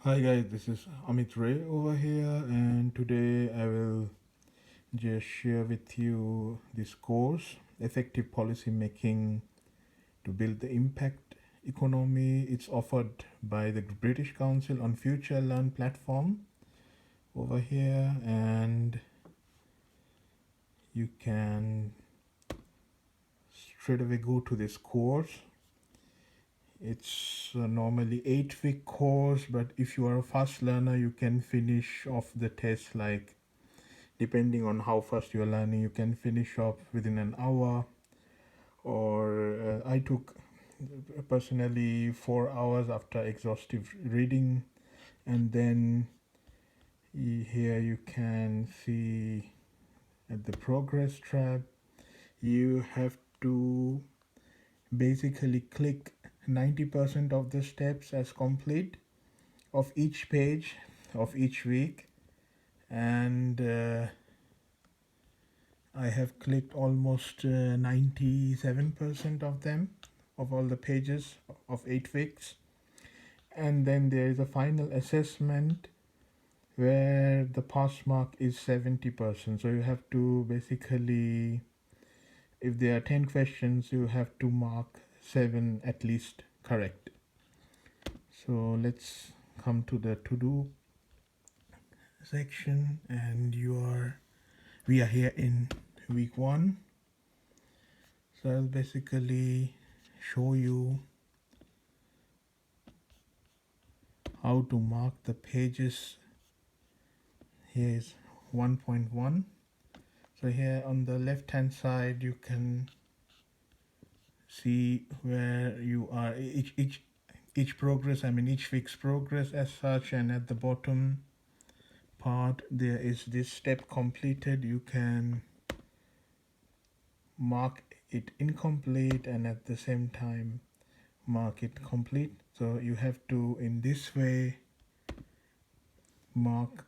Hi guys, this is Amit Ray over here, and today I will just share with you this course, Effective Policy Making to Build the Impact Economy. It's offered by the British Council on Future Learn platform over here, and you can straight away go to this course. It's normally 8-week course, but if you are a fast learner, you can finish off the test like depending on how fast you're learning, you can finish up within an hour. Or I took personally 4 hours after exhaustive reading, and then here you can see at the progress tab, you have to basically click 90% of the steps as complete of each page of each week, and I have clicked almost 97% of them, of all the pages of 8 weeks. And then there is a final assessment where the pass mark is 70%. So you have to basically, if there are 10 questions, you have to mark 7 at least correct. So let's come to the to do section, and we are here in week 1. So I'll basically show you how to mark the pages. Here is 1.1. So here on the left hand side you can see where you are, each progress, each week's progress as such, and at the bottom part there is this step completed. You can mark it incomplete and at the same time mark it complete. So you have to, in this way, mark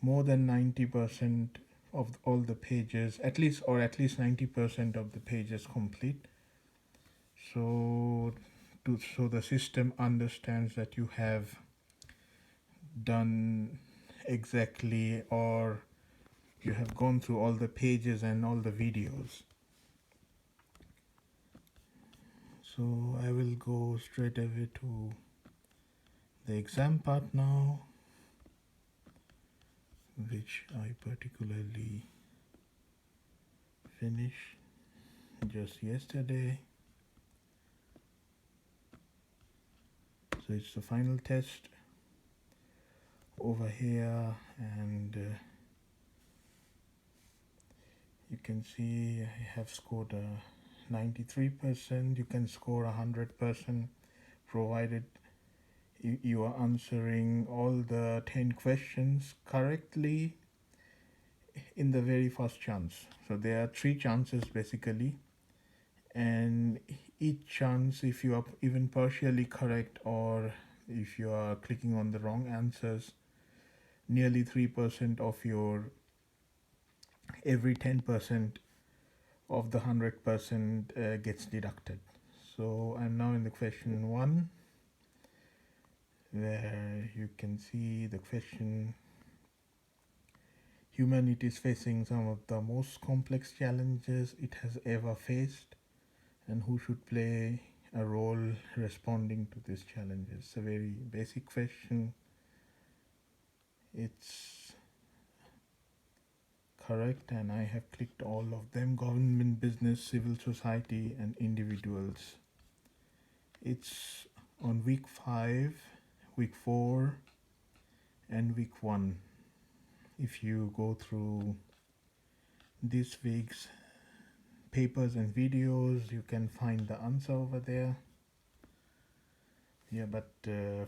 more than 90% of all the pages, at least 90% of the pages complete. So the system understands that you have done exactly, or you have gone through all the pages and all the videos. So I will go straight away to the exam part now, which I particularly finished just yesterday. So it's the final test over here, and you can see I have scored 93%. You can score 100% provided you are answering all the 10 questions correctly in the very first chance. So there are 3 chances basically, and each chance, if you are even partially correct or if you are clicking on the wrong answers, nearly 3% of your every 10% of the 100% gets deducted. So I'm now in the question 1, where you can see the question: humanity is facing some of the most complex challenges it has ever faced, and who should play a role responding to these challenges? It's a very basic question. It's correct, and I have clicked all of them: government, business, civil society, and individuals. It's on week 5, week 4, and week 1. If you go through this week's papers and videos, you can find the answer over there. Yeah, but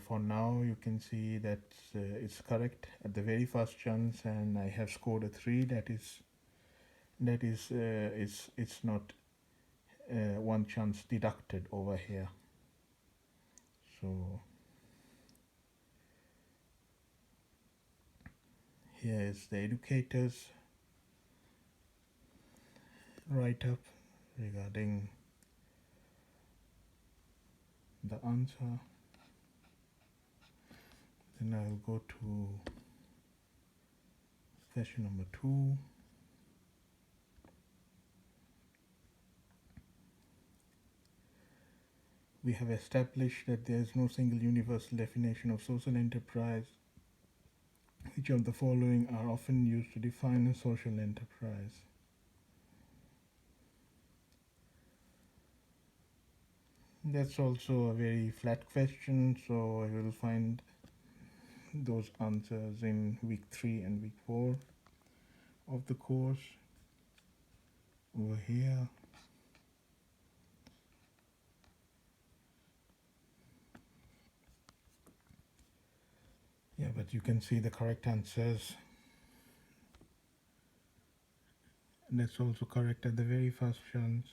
for now you can see that it's correct at the very first chance, and I have scored a 3. It's not one chance deducted over here. So here is the educators write-up regarding the answer. Then I'll go to question number 2. We have established that there is no single universal definition of social enterprise. Which of the following are often used to define a social enterprise? That's also a very flat question, so I will find those answers in week 3 and week 4 of the course over here. Yeah, but you can see the correct answers. And that's also correct at the very first chance.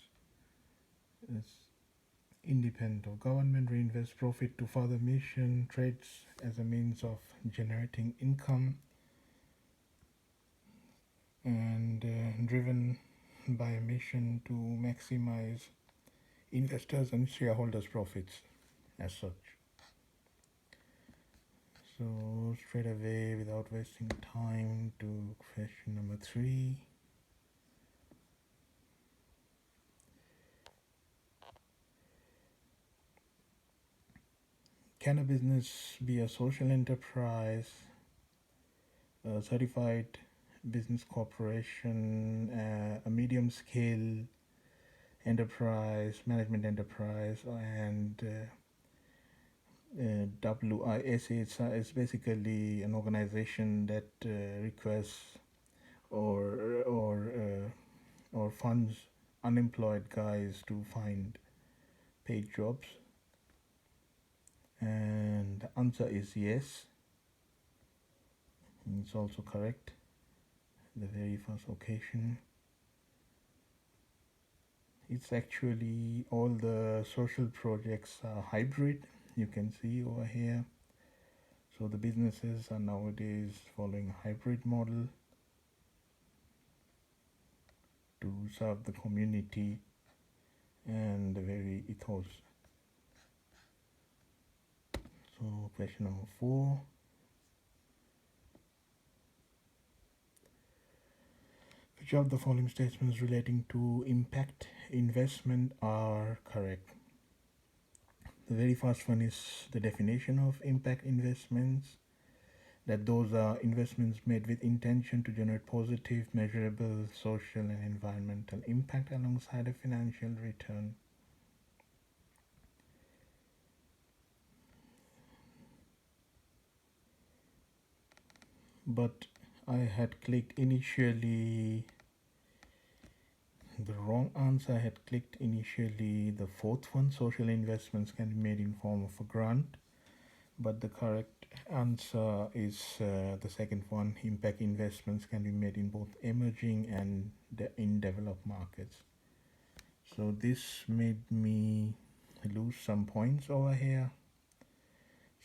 It's independent of government, reinvest profit to further mission, trades as a means of generating income, and driven by a mission to maximize investors and shareholders' profits as such. So straight away, without wasting time, to question number 3. Can a business be a social enterprise, a certified business corporation, a medium scale enterprise, management enterprise, and WISA is basically an organization that requests or funds unemployed guys to find paid jobs. And the answer is yes. It's also correct. The very first occasion. It's actually all the social projects are hybrid. You can see over here. So the businesses are nowadays following a hybrid model to serve the community and the very ethos. So question number 4. Which of the following statements relating to impact investment are correct? The very first one is the definition of impact investments, that those are investments made with intention to generate positive, measurable social and environmental impact alongside a financial return. But I had clicked initially the wrong answer. I had clicked initially the 4th one, social investments can be made in form of a grant, but the correct answer is the second one, impact investments can be made in both emerging and in developed markets. So this made me lose some points over here.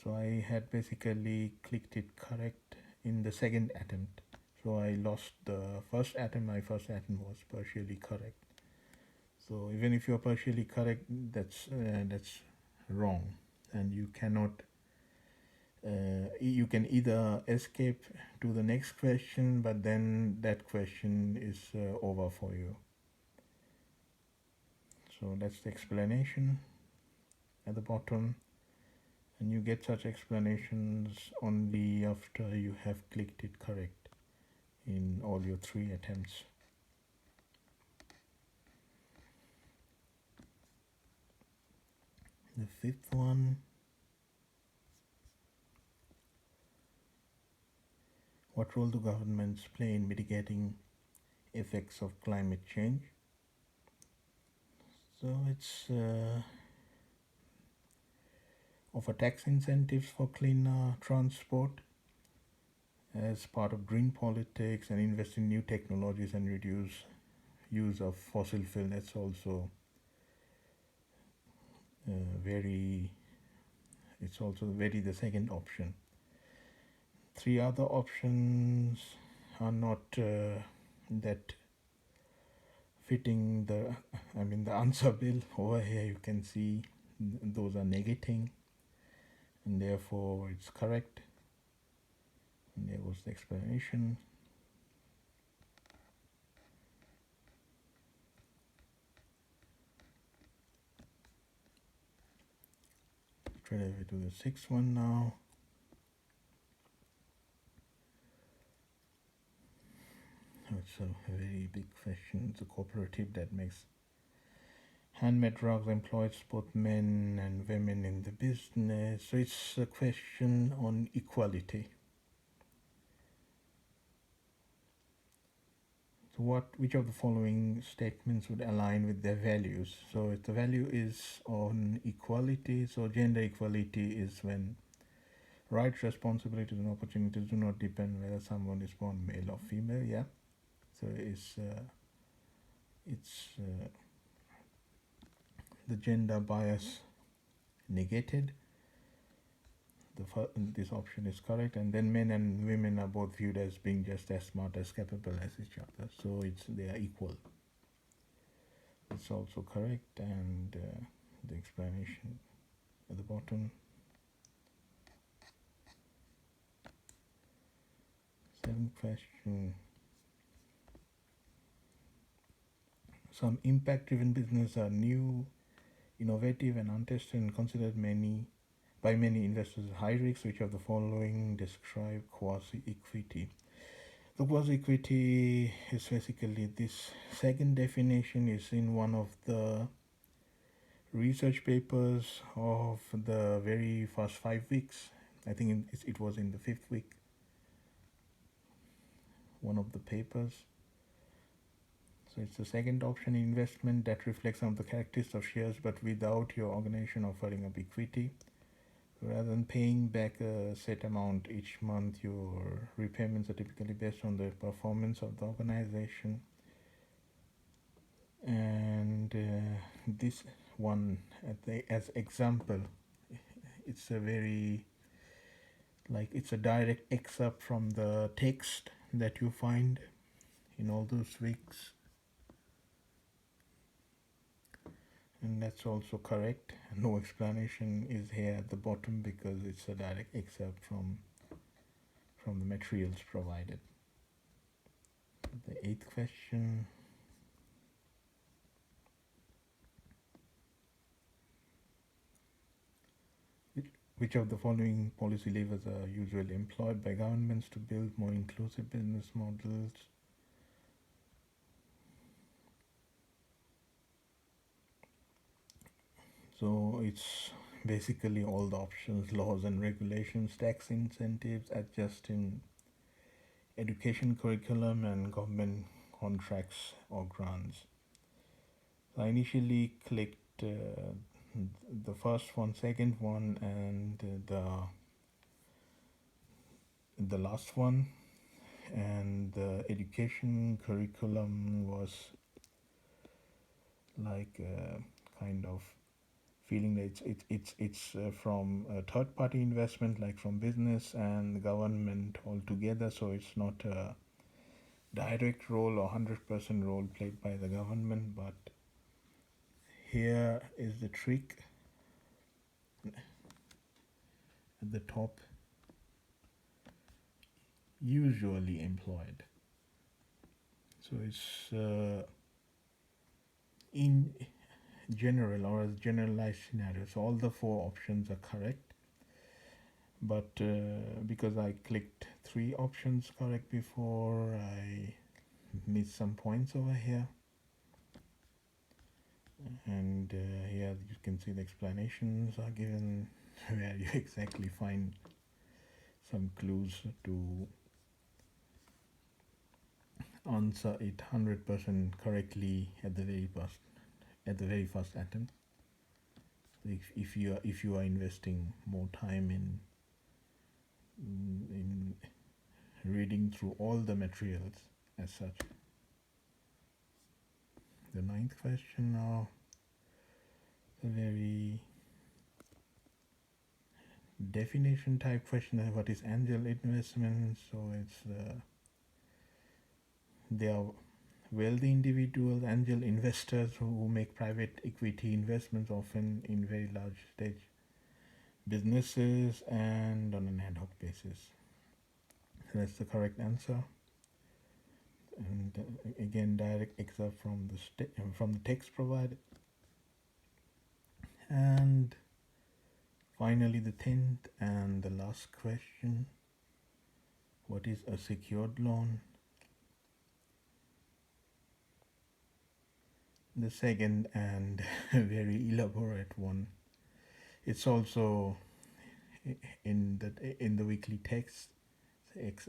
So I had basically clicked it correct in the second attempt. So I lost the first attempt. My first attempt was partially correct. So even if you're partially correct, that's wrong, and you cannot. You can either escape to the next question, but then that question is over for you. So that's the explanation at the bottom, and you get such explanations only after you have clicked it correct in all your 3 attempts. The 5th one, what role do governments play in mitigating effects of climate change? So it's offer tax incentives for cleaner transport as part of green politics, and invest in new technologies and reduce use of fossil fuel. That's also it's also the second option. 3 other options are not that fitting the answer bill. Over here you can see those are negating, and therefore it's correct. And there was the explanation. Straight away to the sixth one now. It's a very big question. It's a cooperative that makes handmade rugs, employs both men and women in the business. So it's a question on equality. So which of the following statements would align with their values? So if the value is on equality, so gender equality is when rights, responsibilities, and opportunities do not depend whether someone is born male or female. Yeah. So it's the gender bias negated. This option is correct, and then men and women are both viewed as being just as smart as capable as each other. So they are equal. It's also correct, and the explanation at the bottom. Seventh question. Some impact-driven businesses are new, innovative, and untested, and considered by many investors as high risk. Which of the following describe quasi-equity? The quasi-equity is basically this second definition is in one of the research papers of the very first 5 weeks. I think it was in the fifth week, one of the papers. So it's the second option, investment that reflects some of the characteristics of shares but without your organization offering up equity. Rather than paying back a set amount each month, your repayments are typically based on the performance of the organization. And this one, as example, it's a direct excerpt from the text that you find in all those weeks. And that's also correct. No explanation is here at the bottom because it's a direct excerpt from the materials provided. The eighth question. Which of the following policy levers are usually employed by governments to build more inclusive business models? So it's basically all the options, laws and regulations, tax incentives, adjusting education curriculum, and government contracts or grants. So I initially clicked the first one, second one, and the last one, and the education curriculum was like kind of feeling that it's from a third party investment, like from business and government all together. So it's not a direct role or 100% role played by the government. But here is the trick. At the top, usually employed. So it's in general or as generalized scenario. So all the four options are correct. But because I clicked 3 options correct before, I missed some points over here. And here you can see the explanations are given where you exactly find some clues to answer it 100% correctly at the very first attempt. If you are investing more time in reading through all the materials as such. The ninth question now, a very definition type question. What is angel investment? So they are wealthy individuals, angel investors who make private equity investments, often in very large stage businesses and on an ad hoc basis. That's the correct answer. And again, direct excerpt from the text provided. And finally, the 10th and the last question: what is a secured loan? The second and very elaborate one. It's also in the weekly text,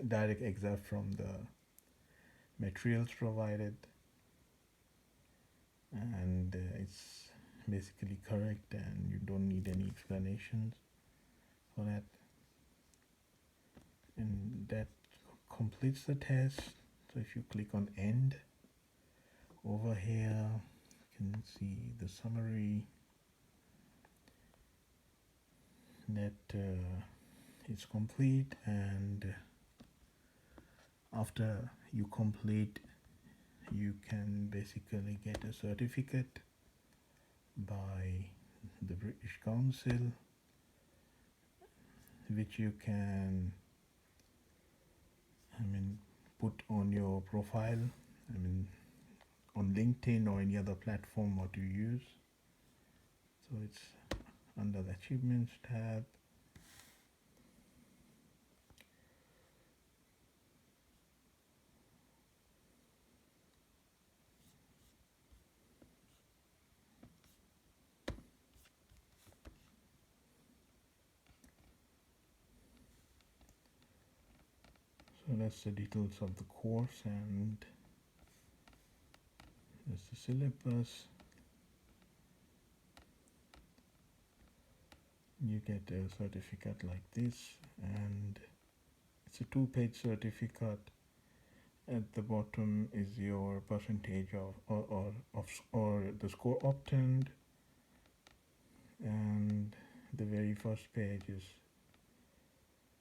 direct excerpt from the materials provided, and it's basically correct, and you don't need any explanations for that. And that completes the test. So if you click on end over here, you can see the summary that it's complete. And after you complete, you can basically get a certificate by the British Council, which you can put on your profile, on LinkedIn or any other platform what you use. So it's under the achievements tab. So that's the details of the course, and that's the syllabus. You get a certificate like this, and it's a 2-page certificate. At the bottom is your percentage or the score obtained, and the very first page is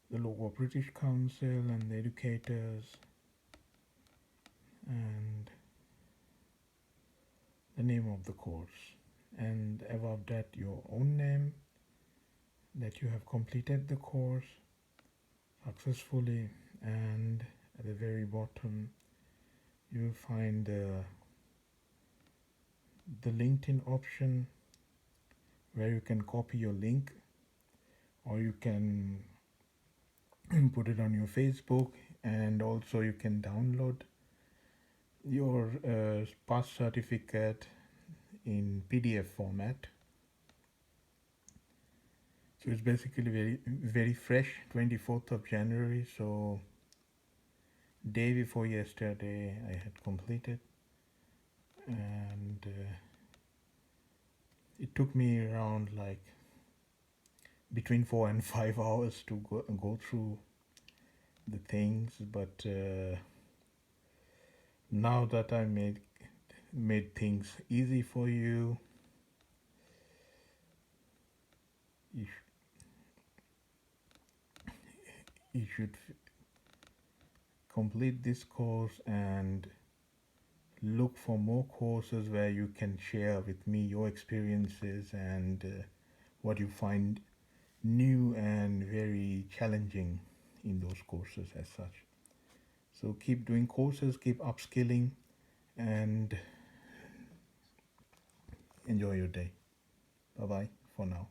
the logo of British Council and the educators, and the name of the course, and above that your own name, that you have completed the course successfully, and at the very bottom you will find the LinkedIn option, where you can copy your link, or you can put it on your Facebook, and also you can download your pass certificate in PDF format. So it's basically very fresh, 24th of January. So day before yesterday I had completed, and it took me around like between 4 and 5 hours to go through the things, but now that I made things easy for you, you, you should complete this course and look for more courses where you can share with me your experiences and what you find new and very challenging in those courses as such. So keep doing courses, keep upskilling, and enjoy your day. Bye bye for now.